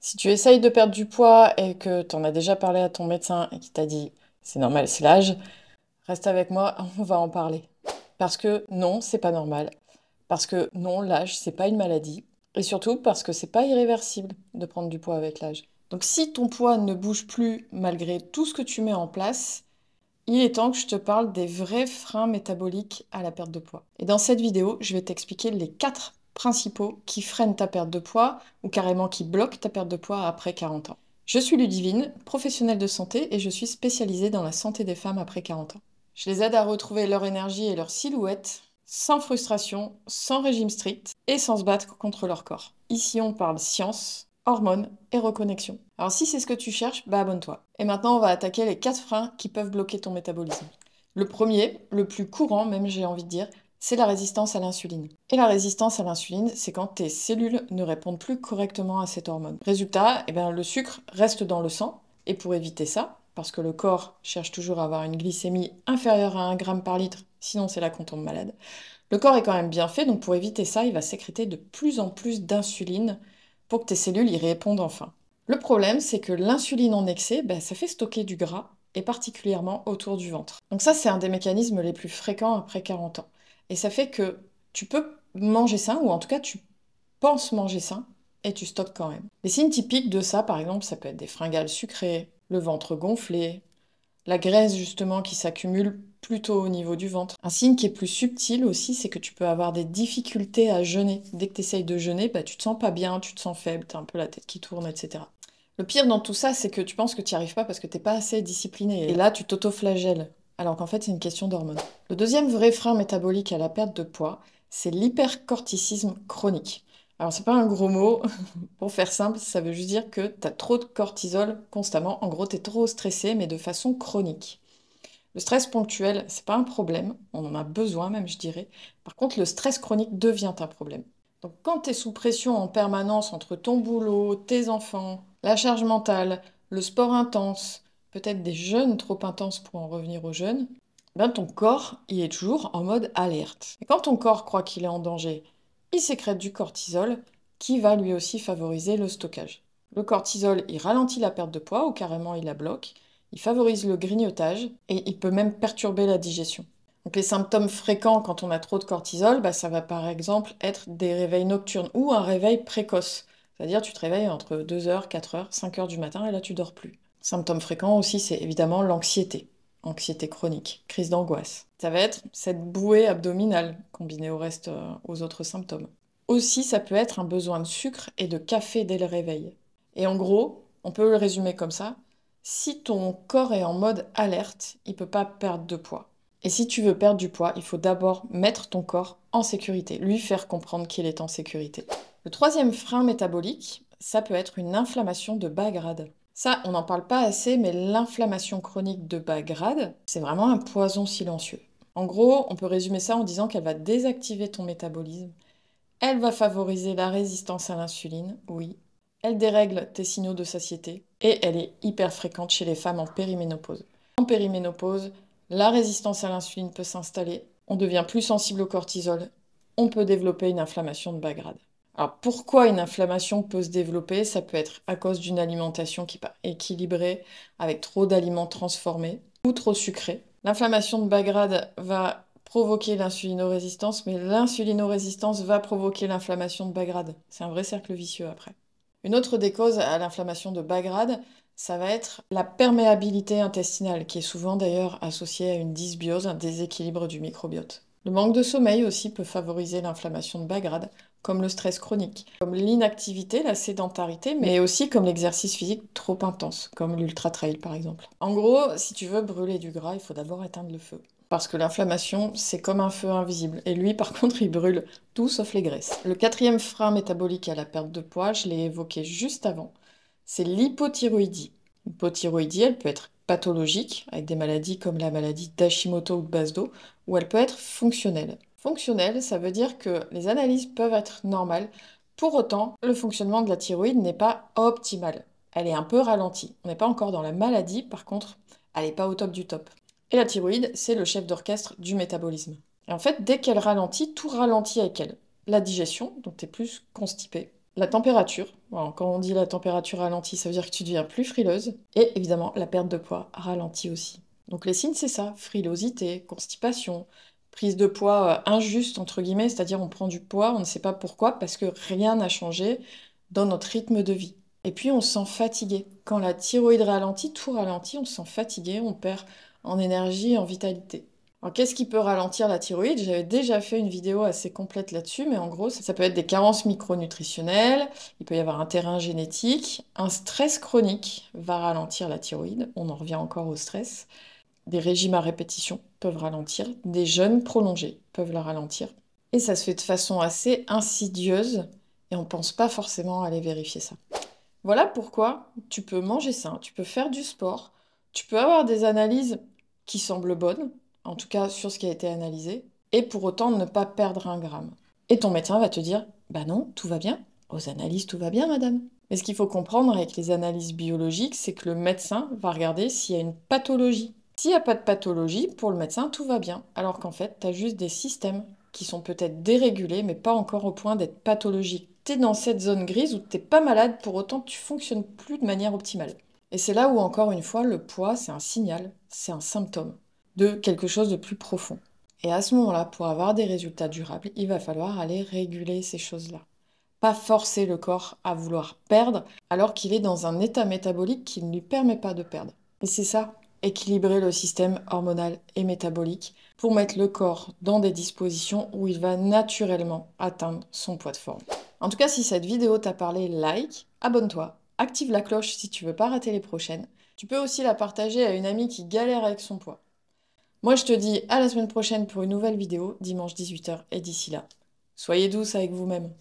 Si tu essayes de perdre du poids et que tu en as déjà parlé à ton médecin et qu'il t'a dit c'est normal, c'est l'âge, reste avec moi, on va en parler. Parce que non, c'est pas normal. Parce que non, l'âge, c'est pas une maladie. Et surtout parce que c'est pas irréversible de prendre du poids avec l'âge. Donc si ton poids ne bouge plus malgré tout ce que tu mets en place, il est temps que je te parle des vrais freins métaboliques à la perte de poids. Et dans cette vidéo, je vais t'expliquer les 4 principaux qui freinent ta perte de poids ou carrément qui bloquent ta perte de poids après 40 ans. Je suis Ludivine, professionnelle de santé et je suis spécialisée dans la santé des femmes après 40 ans. Je les aide à retrouver leur énergie et leur silhouette sans frustration, sans régime strict et sans se battre contre leur corps. Ici, on parle science, hormones et reconnexion. Alors si c'est ce que tu cherches, bah abonne-toi. Et maintenant, on va attaquer les 4 freins qui peuvent bloquer ton métabolisme. Le premier, le plus courant même j'ai envie de dire, c'est la résistance à l'insuline. Et la résistance à l'insuline, c'est quand tes cellules ne répondent plus correctement à cette hormone. Résultat, le sucre reste dans le sang, et pour éviter ça, parce que le corps cherche toujours à avoir une glycémie inférieure à 1 gramme par litre, sinon c'est là qu'on tombe malade, le corps est quand même bien fait, donc pour éviter ça, il va sécréter de plus en plus d'insuline pour que tes cellules y répondent enfin. Le problème, c'est que l'insuline en excès, ça fait stocker du gras, et particulièrement autour du ventre. Donc ça, c'est un des mécanismes les plus fréquents après 40 ans. Et ça fait que tu peux manger sain, ou en tout cas tu penses manger sain, et tu stockes quand même. Les signes typiques de ça, par exemple, ça peut être des fringales sucrées, le ventre gonflé, la graisse justement qui s'accumule plutôt au niveau du ventre. Un signe qui est plus subtil aussi, c'est que tu peux avoir des difficultés à jeûner. Dès que tu essayes de jeûner, tu te sens pas bien, tu te sens faible, tu as un peu la tête qui tourne, etc. Le pire dans tout ça, c'est que tu penses que tu n'y arrives pas parce que t'es pas assez discipliné. Et là, tu t'auto-flagelles, alors qu'en fait, c'est une question d'hormones. Le deuxième vrai frein métabolique à la perte de poids, c'est l'hypercorticisme chronique. Alors, c'est pas un gros mot. Pour faire simple, ça veut juste dire que tu as trop de cortisol constamment. En gros, tu es trop stressé, mais de façon chronique. Le stress ponctuel, c'est pas un problème. On en a besoin même, je dirais. Par contre, le stress chronique devient un problème. Donc, quand tu es sous pression en permanence entre ton boulot, tes enfants, la charge mentale, le sport intense, peut-être des jeûnes trop intenses pour en revenir aux jeûnes, ton corps, il est toujours en mode alerte. Et quand ton corps croit qu'il est en danger, il sécrète du cortisol qui va lui aussi favoriser le stockage. Le cortisol, il ralentit la perte de poids ou carrément il la bloque, il favorise le grignotage et il peut même perturber la digestion. Donc les symptômes fréquents quand on a trop de cortisol, ça va par exemple être des réveils nocturnes ou un réveil précoce. C'est-à-dire tu te réveilles entre 2 heures, 4 heures, 5 heures du matin et là tu dors plus. Symptômes fréquents aussi, c'est évidemment l'anxiété. Anxiété chronique, crise d'angoisse. Ça va être cette bouée abdominale combinée au reste, aux autres symptômes. Aussi, ça peut être un besoin de sucre et de café dès le réveil. Et en gros, on peut le résumer comme ça. Si ton corps est en mode alerte, il ne peut pas perdre de poids. Et si tu veux perdre du poids, il faut d'abord mettre ton corps en sécurité, lui faire comprendre qu'il est en sécurité. Le troisième frein métabolique, ça peut être une inflammation de bas grade. Ça, on n'en parle pas assez, mais l'inflammation chronique de bas grade, c'est vraiment un poison silencieux. En gros, on peut résumer ça en disant qu'elle va désactiver ton métabolisme. Elle va favoriser la résistance à l'insuline, oui. Elle dérègle tes signaux de satiété et elle est hyper fréquente chez les femmes en périménopause. En périménopause, la résistance à l'insuline peut s'installer, on devient plus sensible au cortisol, on peut développer une inflammation de bas grade. Alors pourquoi une inflammation peut se développer? Ça peut être à cause d'une alimentation qui n'est pas équilibrée, avec trop d'aliments transformés ou trop sucrés. L'inflammation de bas grade va provoquer l'insulinorésistance, mais l'insulinorésistance va provoquer l'inflammation de bas grade. C'est un vrai cercle vicieux après. Une autre des causes à l'inflammation de bas grade, ça va être la perméabilité intestinale, qui est souvent d'ailleurs associée à une dysbiose, un déséquilibre du microbiote. Le manque de sommeil aussi peut favoriser l'inflammation de bas grade, comme le stress chronique, comme l'inactivité, la sédentarité, mais aussi comme l'exercice physique trop intense, comme l'ultra-trail par exemple. En gros, si tu veux brûler du gras, il faut d'abord éteindre le feu. Parce que l'inflammation, c'est comme un feu invisible. Et lui, par contre, il brûle tout sauf les graisses. Le quatrième frein métabolique à la perte de poids, je l'ai évoqué juste avant, c'est l'hypothyroïdie. L'hypothyroïdie, elle peut être pathologique, avec des maladies comme la maladie d'Hashimoto ou de Basdo, ou elle peut être fonctionnelle. Fonctionnelle, ça veut dire que les analyses peuvent être normales. Pour autant, le fonctionnement de la thyroïde n'est pas optimal. Elle est un peu ralentie. On n'est pas encore dans la maladie, par contre, elle n'est pas au top du top. Et la thyroïde, c'est le chef d'orchestre du métabolisme. Et en fait, dès qu'elle ralentit, tout ralentit avec elle. La digestion, donc tu es plus constipé. La température. Alors, quand on dit la température ralentit, ça veut dire que tu deviens plus frileuse. Et évidemment, la perte de poids ralentit aussi. Donc les signes, c'est ça, frilosité, constipation, prise de poids injuste, entre guillemets, c'est-à-dire on prend du poids, on ne sait pas pourquoi, parce que rien n'a changé dans notre rythme de vie. Et puis on se sent fatigué. Quand la thyroïde ralentit, tout ralentit, on se sent fatigué, on perd en énergie et en vitalité. Alors qu'est-ce qui peut ralentir la thyroïde? J'avais déjà fait une vidéo assez complète là-dessus, mais en gros, ça peut être des carences micronutritionnelles, il peut y avoir un terrain génétique, un stress chronique va ralentir la thyroïde, on en revient encore au stress. Des régimes à répétition peuvent ralentir, des jeûnes prolongés peuvent la ralentir. Et ça se fait de façon assez insidieuse et on ne pense pas forcément à aller vérifier ça. Voilà pourquoi tu peux manger sain, tu peux faire du sport, tu peux avoir des analyses qui semblent bonnes, en tout cas sur ce qui a été analysé, et pour autant ne pas perdre un gramme. Et ton médecin va te dire, bah non, tout va bien, aux analyses tout va bien, madame. Mais ce qu'il faut comprendre avec les analyses biologiques, c'est que le médecin va regarder s'il y a une pathologie. S'il n'y a pas de pathologie, pour le médecin, tout va bien, alors qu'en fait, tu as juste des systèmes qui sont peut-être dérégulés, mais pas encore au point d'être pathologiques. Tu es dans cette zone grise où tu n'es pas malade, pour autant tu fonctionnes plus de manière optimale. Et c'est là où, encore une fois, le poids, c'est un signal, c'est un symptôme de quelque chose de plus profond. Et à ce moment-là, pour avoir des résultats durables, il va falloir aller réguler ces choses-là. Pas forcer le corps à vouloir perdre alors qu'il est dans un état métabolique qui ne lui permet pas de perdre. Et c'est ça, équilibrer le système hormonal et métabolique pour mettre le corps dans des dispositions où il va naturellement atteindre son poids de forme. En tout cas, si cette vidéo t'a parlé, like, abonne-toi, active la cloche si tu veux pas rater les prochaines. Tu peux aussi la partager à une amie qui galère avec son poids. Moi, je te dis à la semaine prochaine pour une nouvelle vidéo, dimanche 18h, et d'ici là, soyez douce avec vous-même.